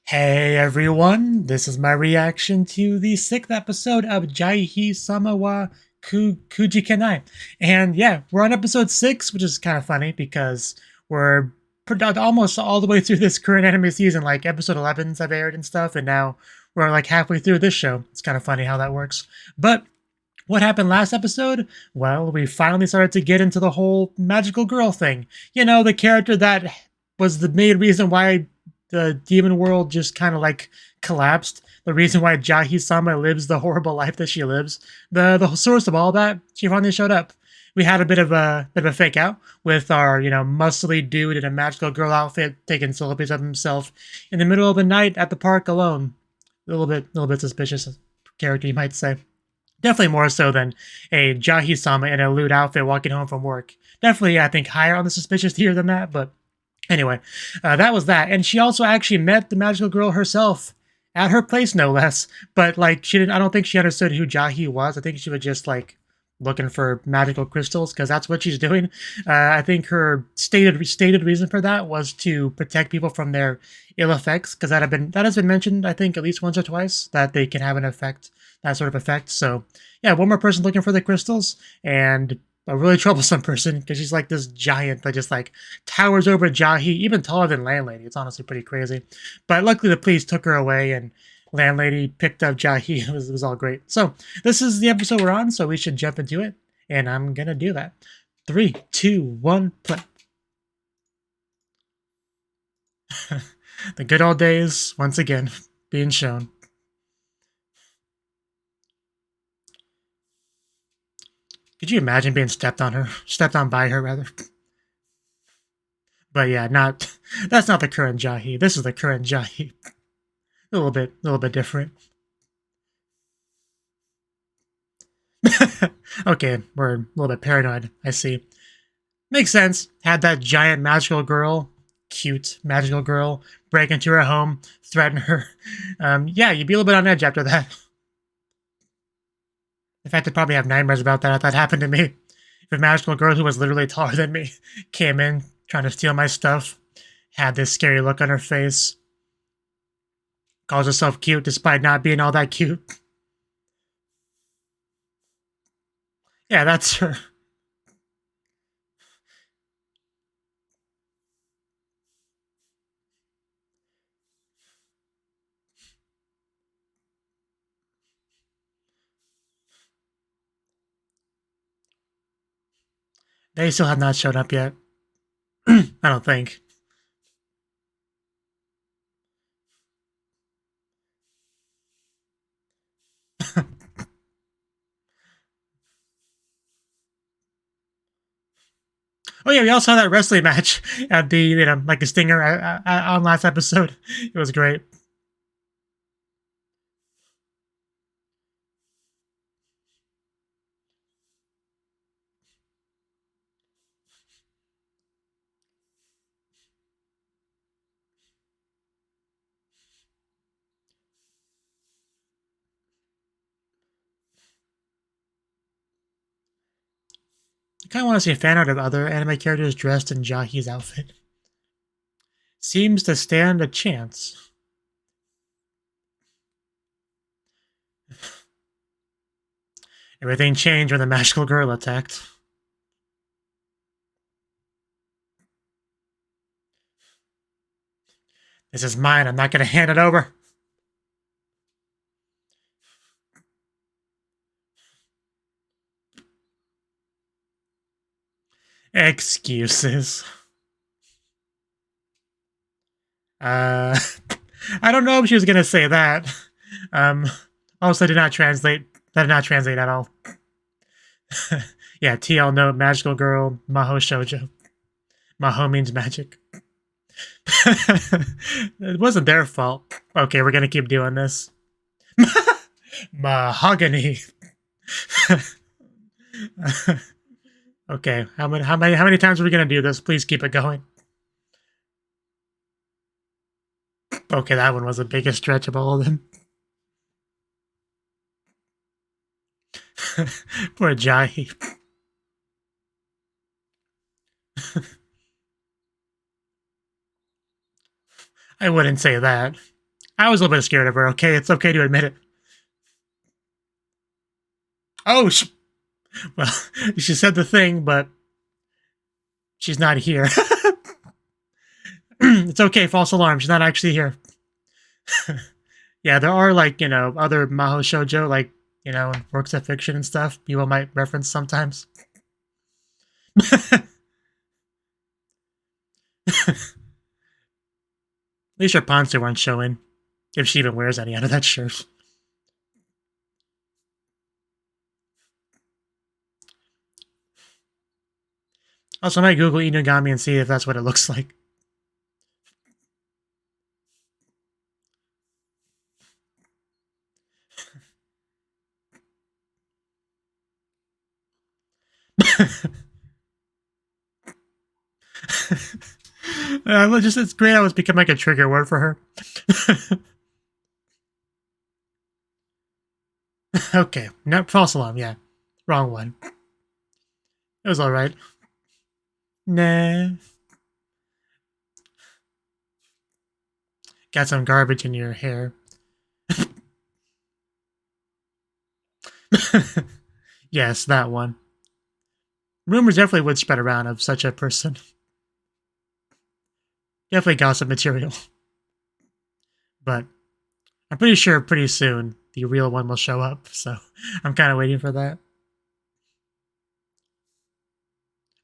Hey everyone, this is my reaction to the 6th episode of Jahy-sama wa Kujikenai. And yeah, we're on episode 6, which is kind of funny because we're almost all the way through this current anime season. Like episode 11s have aired and stuff, and now we're like halfway through this show. It's kind of funny how that works. But what happened last episode? Well, we finally started to get into the whole magical girl thing. You know, the character that was the main reason why the demon world just kind of like collapsed. The reason why Jahy-sama lives the horrible life that she lives. The source of all that, she finally showed up. We had a bit of a fake out with our, muscly dude in a magical girl outfit taking selfies of himself in the middle of the night at the park alone. A little bit suspicious character, you might say. Definitely more so than a Jahy-sama in a lewd outfit walking home from work. Definitely, I think, higher on the suspicious tier than that, but anyway, that was that. And she also actually met the magical girl herself at her place, no less. But, like, she didn't, I don't think she understood who Jahy was. I think she was just, like, looking for magical crystals because that's what she's doing. I think her stated reason for that was to protect people from their ill effects because that has been mentioned, I think, at least once or twice, that they can have an effect, that sort of effect. So yeah, one more person looking for the crystals, and a really troublesome person because she's like this giant that just like towers over Jahy, even taller than Landlady. It's honestly pretty crazy. But luckily the police took her away and Landlady picked up Jahy. It was all great. So this is the episode we're on, so we should jump into it. And I'm gonna do that. 3, 2, 1, play. The good old days, once again, being shown. Could you imagine being stepped on by her rather? But yeah, that's not the current Jahy. This is the current Jahy. A little bit different. Okay, we're a little bit paranoid, I see. Makes sense. Had that giant magical girl, cute magical girl, break into her home, threaten her. Yeah, you'd be a little bit on edge after that. In fact, I'd probably have nightmares about that if that happened to me. If a magical girl who was literally taller than me came in trying to steal my stuff, had this scary look on her face, calls herself cute despite not being all that cute. Yeah, that's her. They still have not shown up yet. I don't think. Oh yeah, we also saw that wrestling match at the like a stinger on last episode. It was great. I kind of want to see a fan art of other anime characters dressed in Jahy's outfit. Seems to stand a chance. Everything changed when the magical girl attacked. This is mine. I'm not going to hand it over. Excuses. Uh, I don't know if she was going to say that. Um, also did not translate. That did not translate at all. Yeah, TL note, magical girl, Maho Shoujo. Maho means magic. It wasn't their fault. Okay, we're gonna keep doing this. Mahogany. Okay, how many times are we gonna do this? Please keep it going. Okay, that one was the biggest stretch of all of them. Poor Jahy. I wouldn't say that. I was a little bit scared of her, okay? It's okay to admit it. Oh, well, she said the thing, but she's not here. It's okay, false alarm. She's not actually here. Yeah, there are, like, you know, other Maho Shoujo, like, you know, works of fiction and stuff people might reference sometimes. At least her pantsu aren't showing, if she even wears any under that shirt. Also, I might Google Inugami and see if that's what it looks like. It's great how it's become like a trigger word for her. Okay, no, false alarm, yeah. Wrong one. It was alright. Nah. Got some garbage in your hair. Yes, that one. Rumors definitely would spread around of such a person. Definitely gossip material. But I'm pretty sure pretty soon the real one will show up, so I'm kind of waiting for that.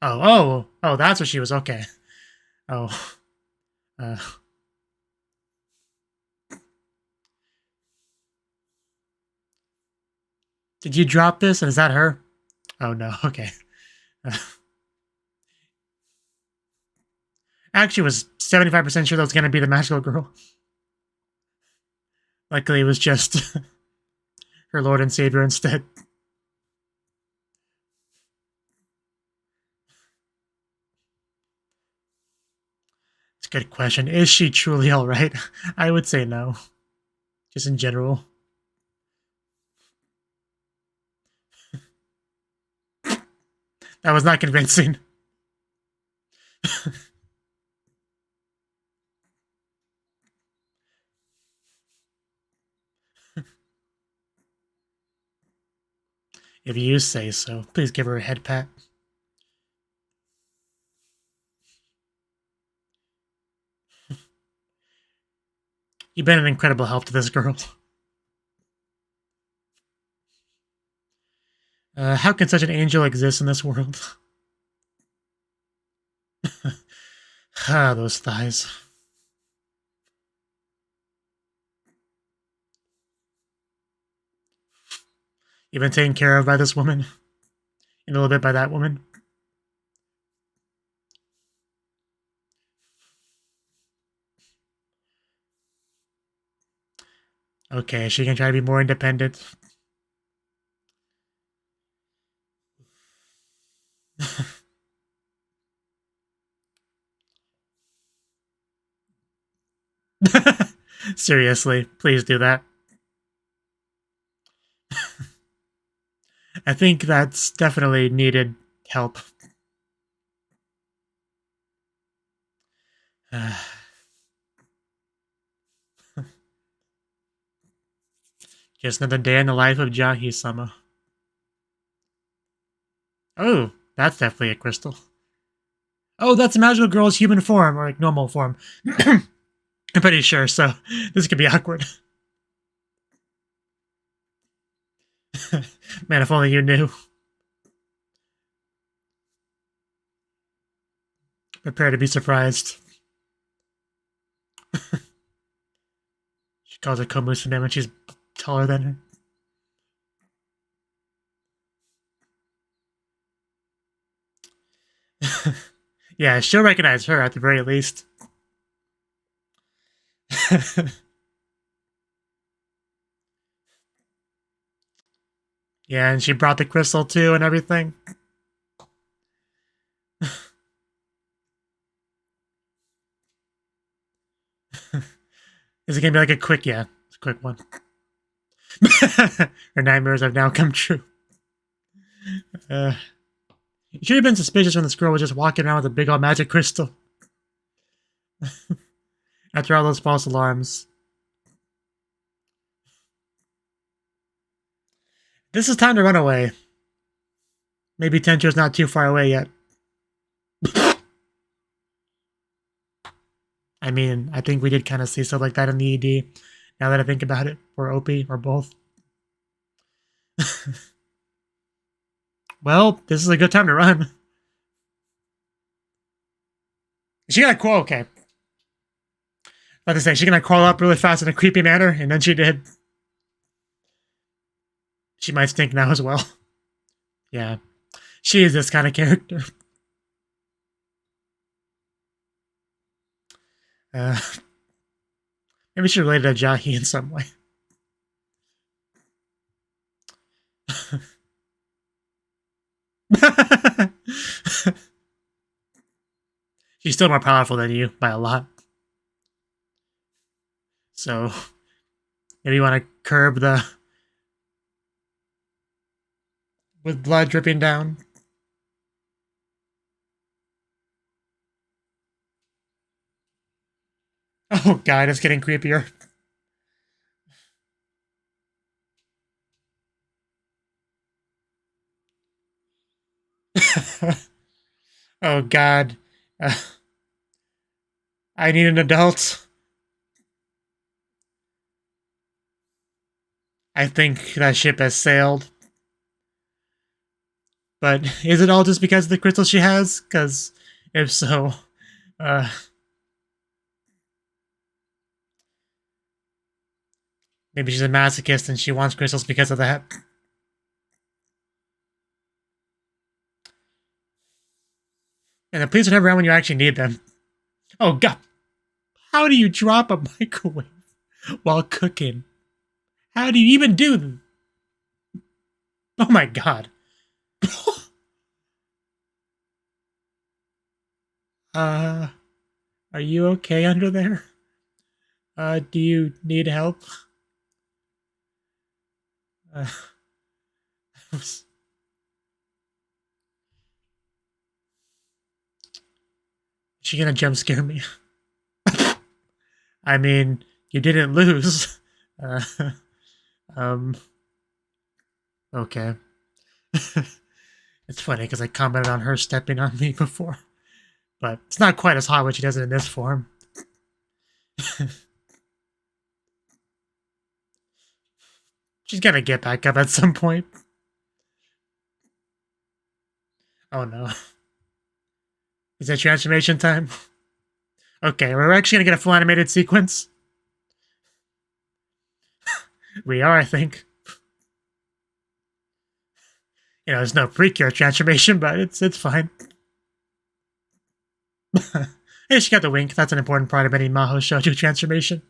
Oh, that's what she was. Okay. Oh. Did you drop this? And is that her? Oh no, okay. Actually was 75% sure that was going to be the magical girl. Luckily it was just her Lord and Savior instead. It's a good question. Is she truly alright? I would say no. Just in general. That was not convincing. If you say so, please give her a head pat. You've been an incredible help to this girl. How can such an angel exist in this world? Ah, those thighs. You've been taken care of by this woman. And a little bit by that woman. Okay, she can try to be more independent. Seriously, please do that. I think that's definitely needed help. Just another day in the life of Jahy-sama. Oh, that's definitely a crystal. Oh, that's a magical girl's human form, or like normal form. I'm pretty sure, so this could be awkward. Man, if only you knew. Prepare to be surprised. She calls her Komusunem and she's taller than her. Yeah, she'll recognize her at the very least. Yeah, and she brought the crystal too and everything. Is it gonna be like a quick, yeah, it's a quick one. Her nightmares have now come true. You should have been suspicious when this girl was just walking around with a big old magic crystal. After all those false alarms. This is time to run away. Maybe Tencho's not too far away yet. I mean, I think we did kind of see stuff like that in the ED. Now that I think about it, or OP, or both. Well, this is a good time to run. She gonna crawl, okay. About to say, she's gonna crawl up really fast in a creepy manner, and then she did. She might stink now as well. Yeah. She is this kind of character. Maybe she's related to Jahy in some way. She's still more powerful than you by a lot. So maybe you want to curb the with blood dripping down. Oh god, it's getting creepier. Oh god. I need an adult. I think that ship has sailed. But is it all just because of the crystal she has? Because if so, maybe she's a masochist and she wants crystals because of that. And the police are never around when you actually need them. Oh god. How do you drop a microwave while cooking? How do you even do that? Oh my god. Are you okay under there? Do you need help? She gonna jump scare me? I mean, you didn't lose. Okay. It's funny because I commented on her stepping on me before. But it's not quite as hot when she does it in this form. She's gonna get back up at some point. Oh no. Is that transformation time? Okay, we're actually gonna get a full animated sequence. We are, I think. You know, there's no Precure transformation, but it's fine. Hey, she got the wink. That's an important part of any Maho Shoujo transformation.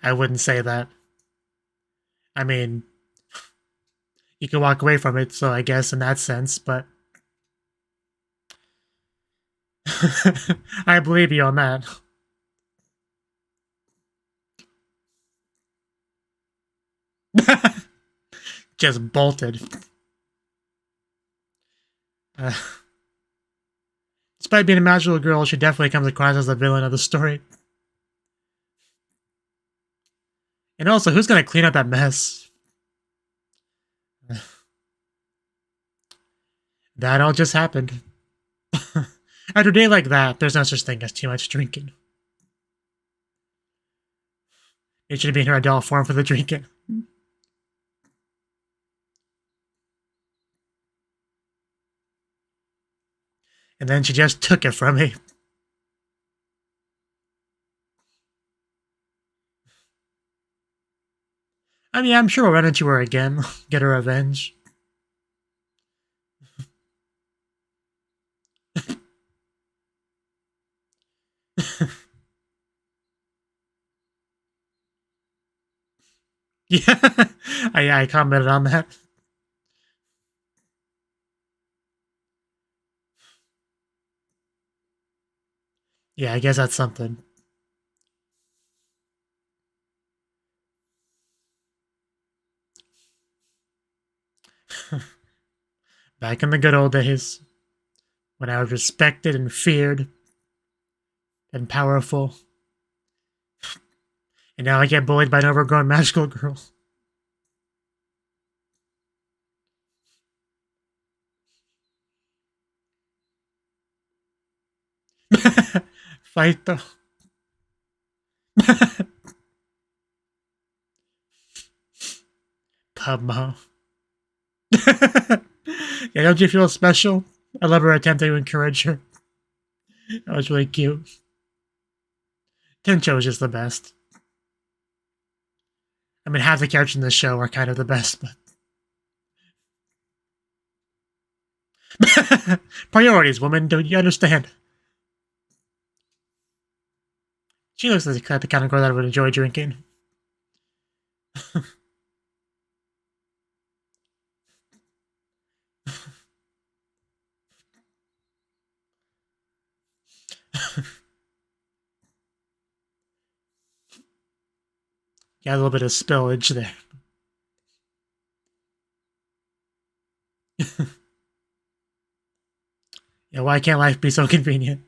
I wouldn't say that. I mean, you can walk away from it, so I guess in that sense, but... I believe you on that. Just bolted. Despite being a magical girl, she definitely comes across as the villain of the story. And also, who's gonna clean up that mess? That all just happened. After a day like that, there's no such thing as too much drinking. It should be in her adult form for the drinking. And then she just took it from me. I mean, I'm sure we'll run into her again. Get her revenge. Yeah, I commented on that. Yeah, I guess that's something. Back in the good old days, when I was respected and feared and powerful. And now I get bullied by an overgrown magical girl. Fight though. Pubmo. Yeah, don't you feel special? I love her attempt to encourage her. That was really cute. Tencho is just the best. I mean, half the characters in this show are kind of the best, but... Priorities, woman, don't you understand? She looks like the kind of girl that would enjoy drinking. Yeah, a little bit of spillage there. Yeah, why can't life be so convenient?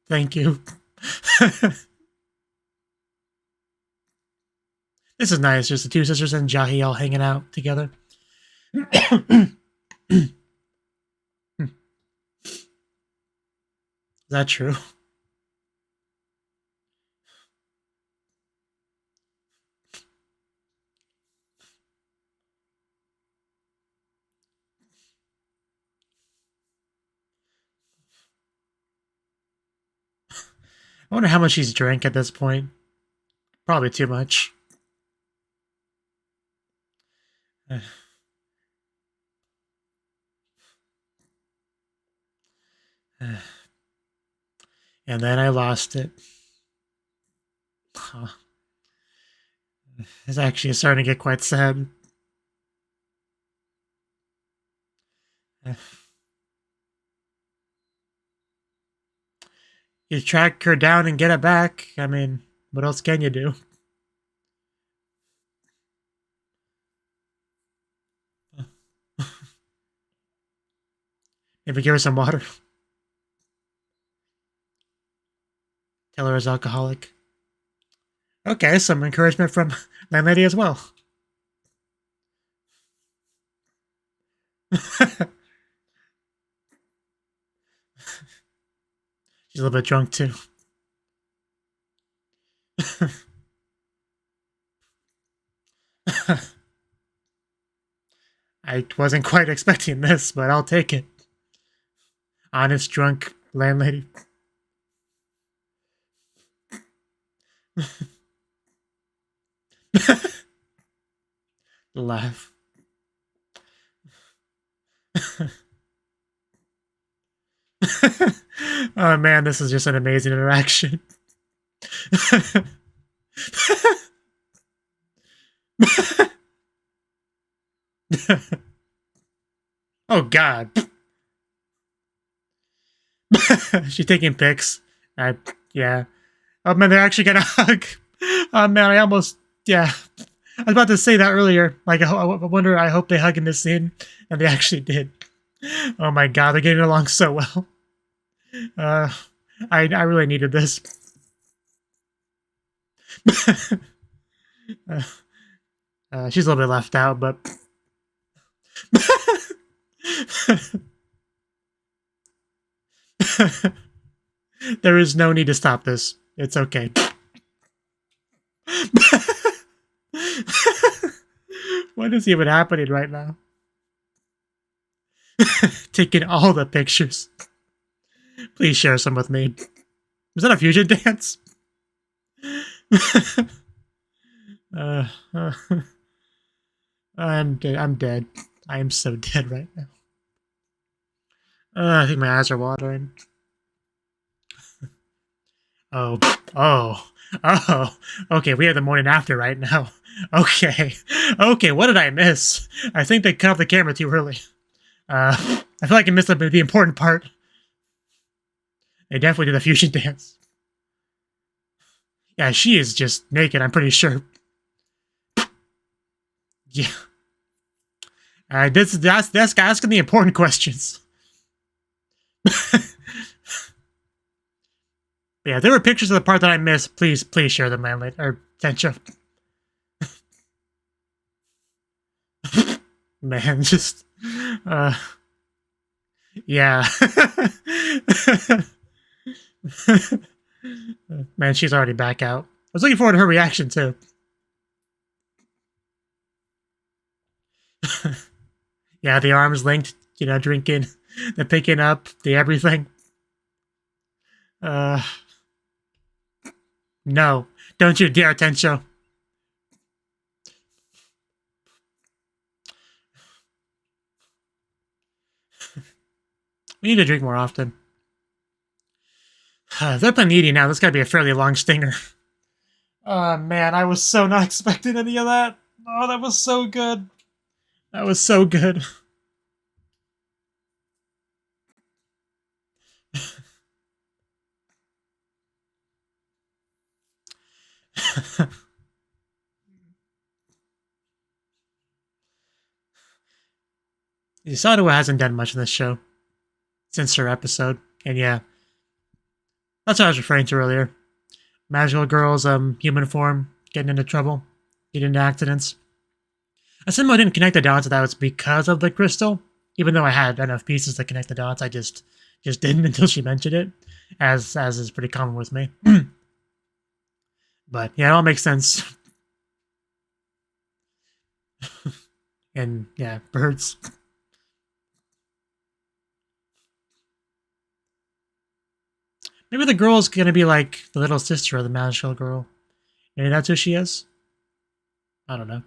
Thank you. This is nice, just the two sisters and Jahy all hanging out together. Is that true? I wonder how much he's drank at this point. Probably too much. And then I lost it. Huh. It's actually starting to get quite sad. You track her down and get it back. I mean, what else can you do? Maybe give her some water. Tell her it's alcoholic. Okay, some encouragement from landlady as well. She's a little bit drunk too. I wasn't quite expecting this, but I'll take it. Honest, drunk landlady. Laugh. Oh man, this is just an amazing interaction. Oh god. She's taking pics. Yeah. Oh man, they're actually gonna hug. Oh man, I almost, yeah. I was about to say that earlier. Like, I wonder, I hope they hug in this scene. And they actually did. Oh my god, they're getting along so well. I really needed this. She's a little bit left out, but... There is no need to stop this. It's okay. What is even happening right now? Taking all the pictures. Please share some with me. Was that a fusion dance? I'm dead. I'm dead. I am so dead right now. I think my eyes are watering. Oh. Okay, we have the morning after right now. Okay, what did I miss? I think they cut off the camera too early. I feel like I missed the important part. They definitely did the fusion dance. Yeah, she is just naked, I'm pretty sure. Yeah. That's asking the important questions. Yeah, if there were pictures of the part that I missed, please share them, man. Or Tencho. Man, just yeah. Man, she's already back out. I was looking forward to her reaction too. Yeah, the arms linked, drinking, the picking up, the everything. No, don't you dare, Tencho. We need to drink more often. If they're playing eating now, this gotta be a fairly long stinger. Oh, man, I was so not expecting any of that. Oh, that was so good. That was so good. Sadawa hasn't done much in this show since her episode. And yeah, that's what I was referring to earlier. Magical girls, human form, getting into trouble, getting into accidents. I somehow didn't connect the dots that was because of the crystal. Even though I had enough pieces to connect the dots, I just didn't until she mentioned it, as is pretty common with me. But yeah, it all makes sense. And yeah, birds. Maybe the girl's gonna be like the little sister of the magical girl. Maybe that's who she is? I don't know.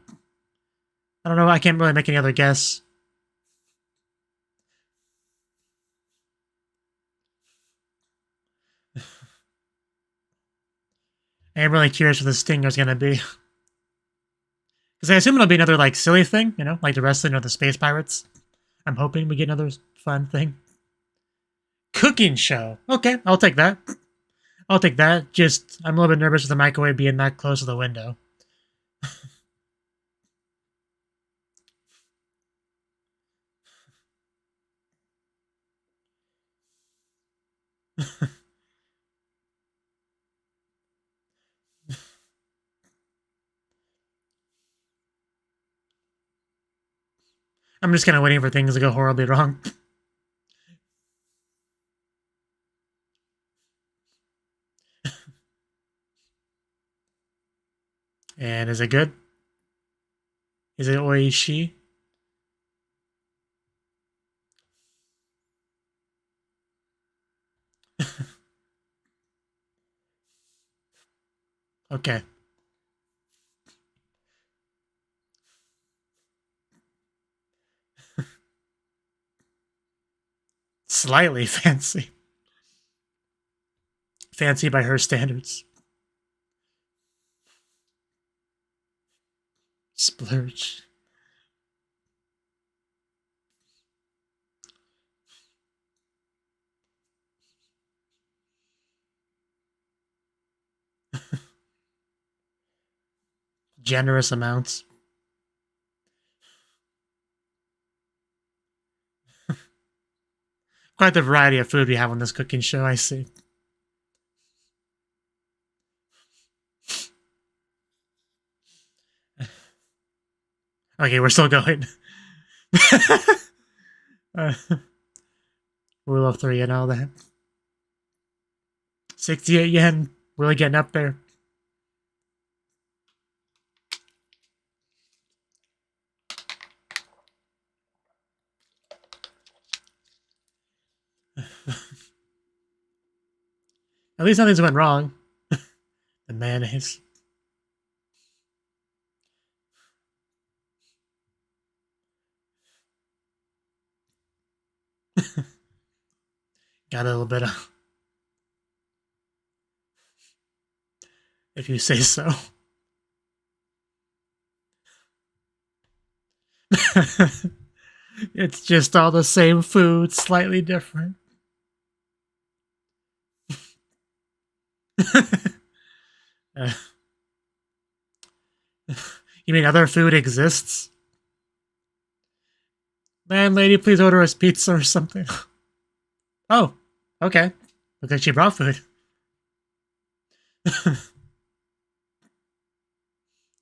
I can't really make any other guess. I'm really curious what the stinger's gonna be. Because I assume it'll be another, like, silly thing, like the wrestling or the space pirates. I'm hoping we get another fun thing. Cooking show. Okay, I'll take that. I'll take that. Just, I'm a little bit nervous with the microwave being that close to the window. I'm just kind of waiting for things to go horribly wrong. And is it good? Is it oishi? Okay. Slightly fancy. Fancy by her standards. Splurge. Generous amounts. Quite the variety of food we have on this cooking show, I see. Okay, we're still going. Rule of 3 and all that. 68 yen. Really getting up there. At least nothing's went wrong. The mayonnaise. Got a little bit of... If you say so. It's just all the same food, slightly different. You mean other food exists? Landlady, please order us pizza or something. Oh, okay. Looks like she brought food.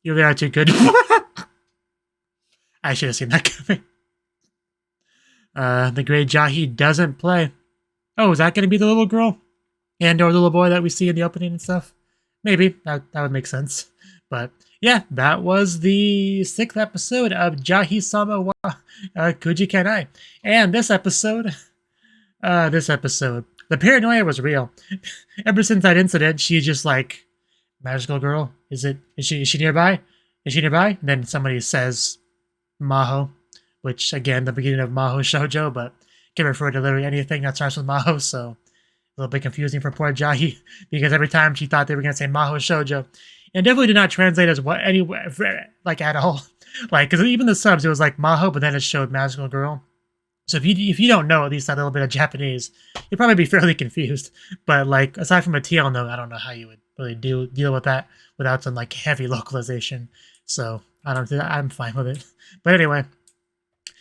You are too good. I should have seen that coming. The great Jahy doesn't play. Oh, is that going to be the little girl? And or the little boy that we see in the opening and stuff? Maybe. That would make sense. But yeah, that was the 6th episode of Jahy-sama wa Kujikenai. And this episode, the paranoia was real. Ever since that incident, she's just like, magical girl? Is she nearby? Is she nearby? And then somebody says Maho, which again, the beginning of Maho Shoujo, but can refer to literally anything that starts with Maho, so a little bit confusing for poor Jahy, because every time she thought they were going to say Maho Shoujo, and definitely did not translate as what anywhere, like at all. Like, because even the subs, it was like Maho, but then it showed magical girl. So if you don't know at least a little bit of Japanese, you'd probably be fairly confused. But like, aside from a TL note, I don't know how you would really deal with that without some like heavy localization. So I'm fine with it. But anyway,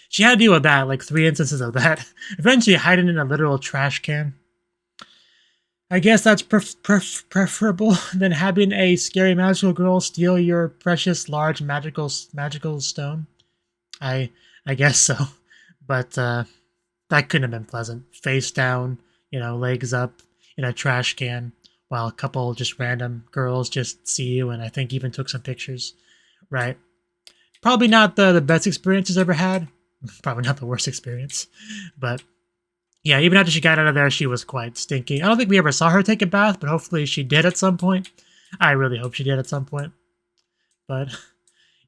she had to deal with that, like 3 instances of that. Eventually hiding in a literal trash can. I guess that's preferable than having a scary magical girl steal your precious large magical stone. I guess so. But that couldn't have been pleasant. Face down, legs up in a trash can while a couple just random girls just see you and I think even took some pictures. Right. Probably not the best experiences ever had. Probably not the worst experience. But yeah, even after she got out of there, she was quite stinky. I don't think we ever saw her take a bath, but hopefully she did at some point. I really hope she did at some point. But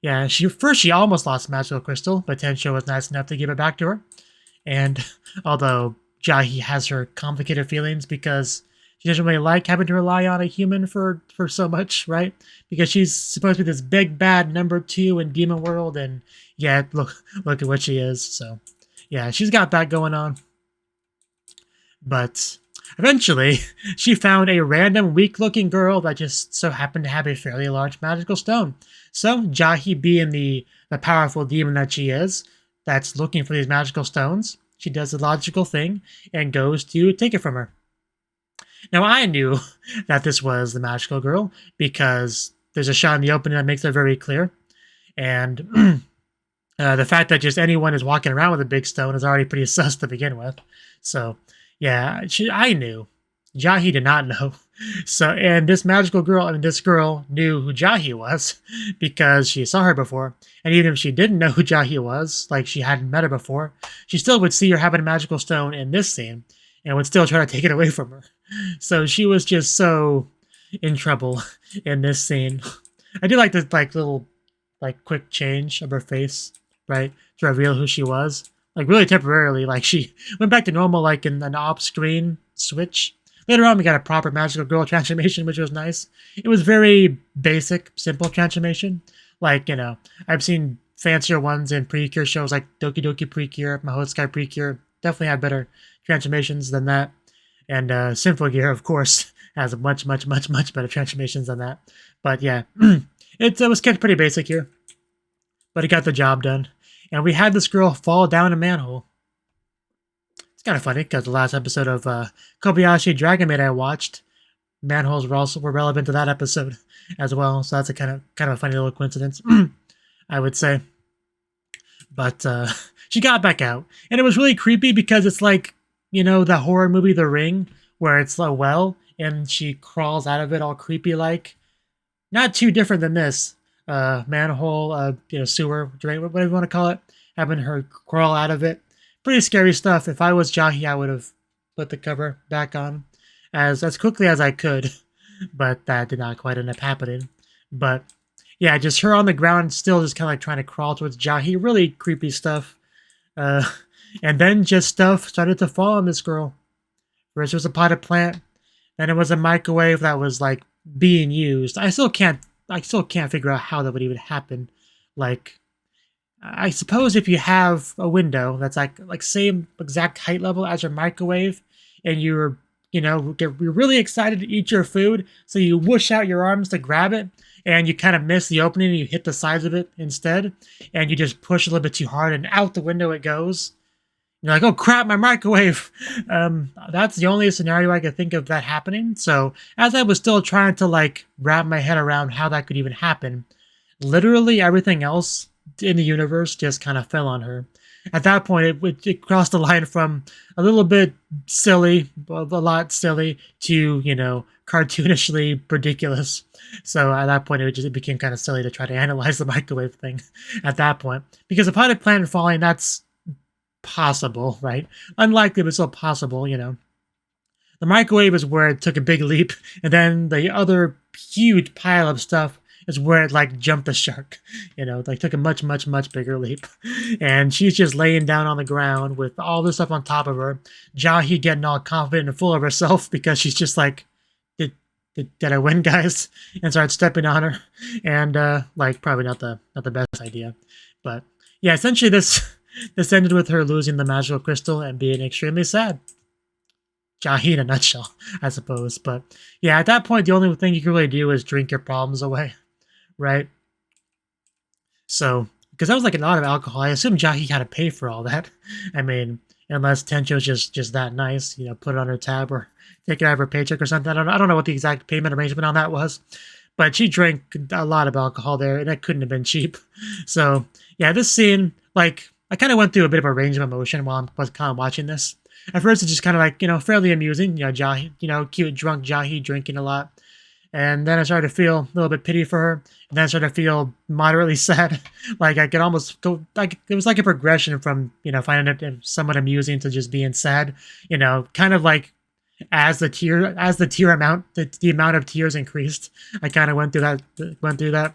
yeah, she almost lost Magical Crystal, but Tensho was nice enough to give it back to her. And although Jahy has her complicated feelings because she doesn't really like having to rely on a human for so much, right? Because she's supposed to be this big bad number 2 in Demon World, and yeah, look at what she is. So yeah, she's got that going on. But eventually, she found a random weak-looking girl that just so happened to have a fairly large magical stone. So Jahy, being the powerful demon that she is, that's looking for these magical stones, she does the logical thing and goes to take it from her. Now, I knew that this was the magical girl because there's a shot in the opening that makes it very clear. And the fact that just anyone is walking around with a big stone is already pretty sus to begin with. So yeah, I knew. Jahy did not know. So, and this girl knew who Jahy was because she saw her before. And even if she didn't know who Jahy was, like she hadn't met her before, she still would see her having a magical stone in this scene and would still try to take it away from her. So she was just so in trouble in this scene. I do like this little quick change of her face, right, to reveal who she was. Like, really temporarily, like, she went back to normal, like, in an off-screen switch. Later on, we got a proper magical girl transformation, which was nice. It was very basic, simple transformation. Like, I've seen fancier ones in Precure shows, like Doki Doki Precure, Mahotsukai Precure. Definitely had better transformations than that. And Sinful Gear, of course, has much, much, much, much better transformations than that. But yeah, it was kept pretty basic here. But it got the job done. And we had this girl fall down a manhole. It's kind of funny because the last episode of Kobayashi Dragon Maid I watched, manholes were relevant to that episode as well. So that's a kind of a funny little coincidence, I would say. But she got back out, and it was really creepy because it's like the horror movie The Ring, where it's a well and she crawls out of it all creepy like. Not too different than this. Manhole, sewer, drain, whatever you want to call it, having her crawl out of it. Pretty scary stuff. If I was Jahy, I would have put the cover back on as quickly as I could, but that did not quite end up happening. But yeah, just her on the ground, still just kind of like trying to crawl towards Jahy. Really creepy stuff. And then just stuff started to fall on this girl. First it was a potted plant, then it was a microwave that was like being used. I still can't figure out how that would even happen. Like, I suppose if you have a window that's like same exact height level as your microwave, and you're really excited to eat your food, so you whoosh out your arms to grab it, and you kind of miss the opening and you hit the sides of it instead, and you just push a little bit too hard and out the window it goes. You're like, oh crap, my microwave. That's the only scenario I could think of that happening. So as I was still trying to like wrap my head around how that could even happen, literally everything else in the universe just kind of fell on her. At that point, it crossed the line from a little bit silly, a lot silly, to, you know, cartoonishly ridiculous. So at that point, it became kind of silly to try to analyze the microwave thing at that point. Because upon a planet falling, that's possible, right? Unlikely, but still possible, you know. The microwave is where it took a big leap, and then the other huge pile of stuff is where it like jumped the shark, you know, like took a much, much, much bigger leap. And she's just laying down on the ground with all this stuff on top of her. Jahy getting all confident and full of herself because she's just like, did I win, guys? And started stepping on her. And like probably not the best idea. But yeah, essentially this ended with her losing the magical crystal and being extremely sad. Jahy in a nutshell, I suppose. But yeah, at that point, the only thing you can really do is drink your problems away, right? So, because that was like a lot of alcohol, I assume Jahy had to pay for all that. I mean, unless Tencho's just that nice, you know, put it on her tab or take it out of her paycheck or something. I don't know what the exact payment arrangement on that was. But she drank a lot of alcohol there, and that couldn't have been cheap. So, yeah, this scene, like, I kind of went through a bit of a range of emotion while I was kind of watching this. At first, it's just kind of like, you know, fairly amusing. You know, Jahy, you know, cute, drunk Jahy drinking a lot. And then I started to feel a little bit pity for her. And then I started to feel moderately sad. Like I could almost go, like it was like a progression from, you know, finding it somewhat amusing to just being sad. You know, kind of like as the amount of tears increased, I kind of went through that.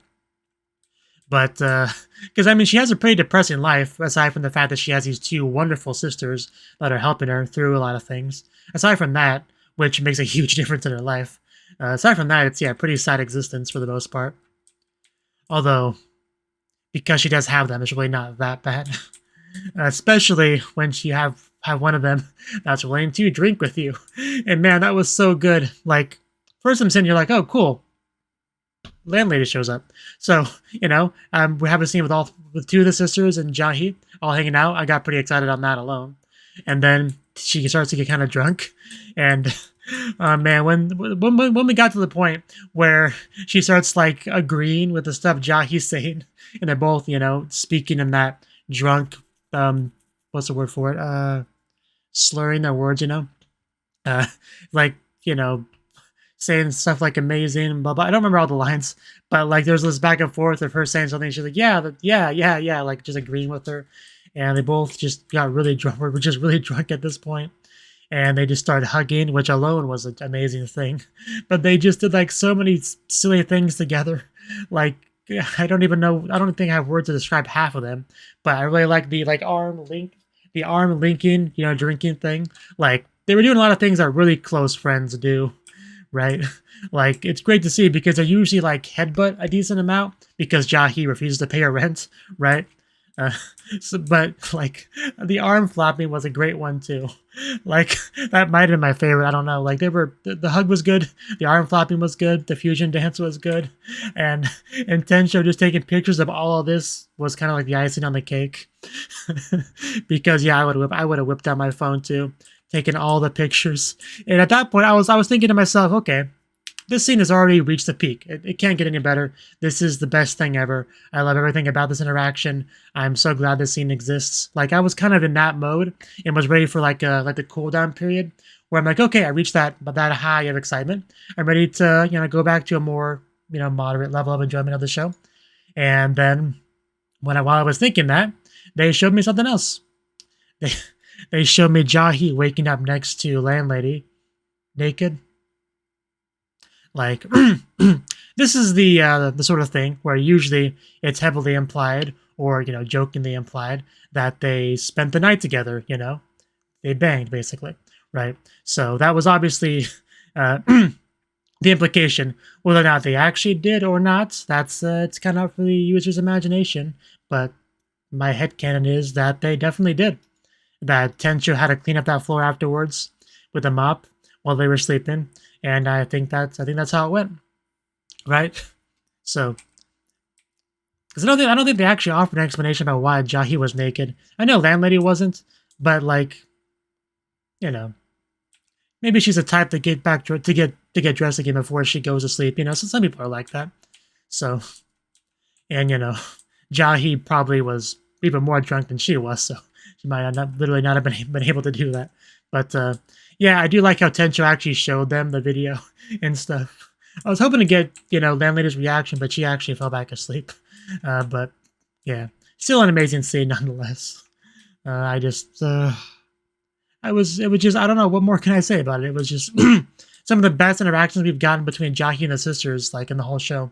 But, because, I mean, she has a pretty depressing life, aside from the fact that she has these two wonderful sisters that are helping her through a lot of things. Aside from that, which makes a huge difference in her life. Aside from that, it's, yeah, pretty sad existence for the most part. Although, because she does have them, it's really not that bad. Especially when you have one of them that's willing to drink with you. And man, that was so good. Like, first I'm sitting here like, oh, cool. Landlady shows up. So, you know, we have a scene with two of the sisters and Jahy all hanging out. I got pretty excited on that alone. And then she starts to get kind of drunk. And man, when we got to the point where she starts like agreeing with the stuff Jahy's saying, and they're both, you know, speaking in that drunk, what's the word for it? Slurring their words, you know? Like, you know, saying stuff like amazing, blah, blah. I don't remember all the lines, but like there's this back and forth of her saying something. She's like, yeah, like just agreeing with her. And they both just got really drunk. We're just really drunk at this point. And they just started hugging, which alone was an amazing thing. But they just did like so many silly things together. Like, I don't think I have words to describe half of them. But I really like the arm linking, you know, drinking thing. Like, they were doing a lot of things that really close friends do. Right? Like, it's great to see because they usually like headbutt a decent amount because Jahy refuses to pay her rent, right? But like the arm flapping was a great one too. Like that might have been my favorite. I don't know. Like the hug was good, the arm flapping was good, the fusion dance was good, and Tensho just taking pictures of all of this was kind of like the icing on the cake. Because yeah, I would have whipped out my phone too, taking all the pictures. And at that point, I was thinking to myself, okay, this scene has already reached the peak. It can't get any better. This is the best thing ever. I love everything about this interaction. I'm so glad this scene exists. Like, I was kind of in that mode and was ready for like the cooldown period where I'm like, okay, I reached that high of excitement. I'm ready to, you know, go back to a more, you know, moderate level of enjoyment of the show. And then while I was thinking that, they showed me something else. They showed me Jahy waking up next to Landlady, naked. Like, this is the sort of thing where usually it's heavily implied or, you know, jokingly implied that they spent the night together, you know? They banged, basically, right? So that was obviously the implication. Whether or not they actually did or not, that's it's kind of up for the user's imagination. But my headcanon is that they definitely did. That Tensho had to clean up that floor afterwards with a mop while they were sleeping. And I think that's how it went, right? So, because I don't think they actually offered an explanation about why Jahy was naked. I know Landlady wasn't, but like, you know, maybe she's the type to get back to get dressed again before she goes to sleep. You know, so some people are like that. So, and you know, Jahy probably was even more drunk than she was, so she might not literally not have been able to do that. But yeah, I do like how Tencho actually showed them the video and stuff. I was hoping to get, you know, Landlady's reaction, but she actually fell back asleep. But yeah, still an amazing scene nonetheless. I just, it was just, I don't know, what more can I say about it? It was just some of the best interactions we've gotten between Jahy and the sisters, like in the whole show.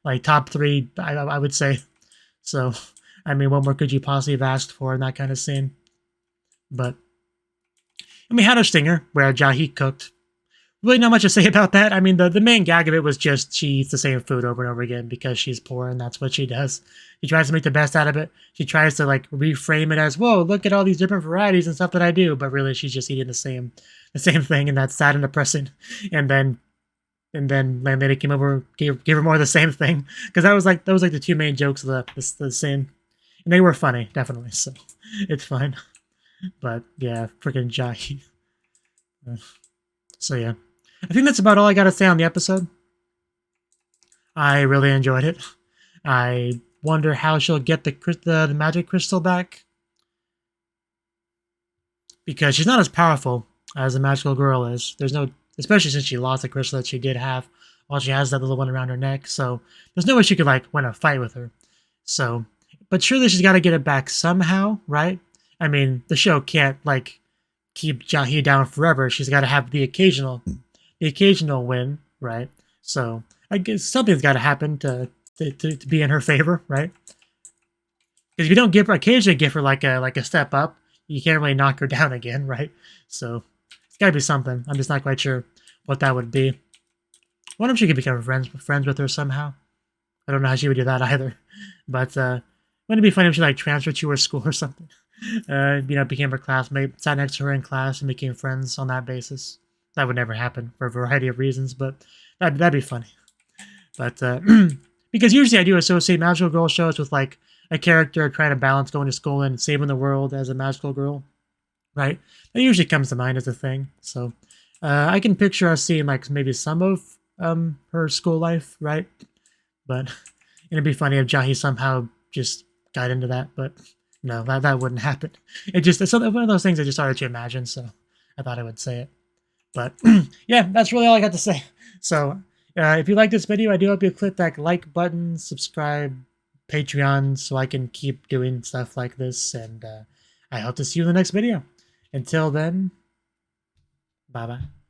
Like top 3, I would say. So, I mean, what more could you possibly have asked for in that kind of scene? But, and we had a stinger where Jahy cooked. Really not much to say about that. I mean, the main gag of it was just she eats the same food over and over again because she's poor and that's what she does. She tries to make the best out of it. She tries to like reframe it as, whoa, look at all these different varieties and stuff that I do, but really she's just eating the same thing, and that's sad and depressing. And then Landlady came over, gave her more of the same thing, because that was like the 2 main jokes of the scene, and they were funny, definitely. So it's fine. But yeah, freaking Jahy. So yeah, I think that's about all I got to say on the episode. I really enjoyed it. I wonder how she'll get the magic crystal back, because she's not as powerful as the magical girl is. There's no, especially since she lost the crystal that she did have. All she has is that little one around her neck, so there's no way she could like win a fight with her. So, but surely she's got to get it back somehow, right? I mean, the show can't like keep Jahy down forever. She's got to have the occasional win, right? So I guess something's got to happen to be in her favor, right? Because if you don't occasionally give her like a step up, you can't really knock her down again, right? So it's got to be something. I'm just not quite sure what that would be. I wonder if she could become friends with her somehow. I don't know how she would do that either. But wouldn't it be funny if she like transferred to her school or something? You know, became her classmate, sat next to her in class, and became friends on that basis. That would never happen for a variety of reasons, but that'd be funny. But because usually I do associate magical girl shows with like a character trying to balance going to school and saving the world as a magical girl, right? That usually comes to mind as a thing. So I can picture us seeing like maybe some of her school life, right? But it'd be funny if Jahy somehow just got into that, but no, that wouldn't happen. It's one of those things I just started to imagine, so I thought I would say it. But yeah, that's really all I got to say. So if you like this video, I do hope you click that like button, subscribe, Patreon, so I can keep doing stuff like this, and I hope to see you in the next video. Until then, bye-bye.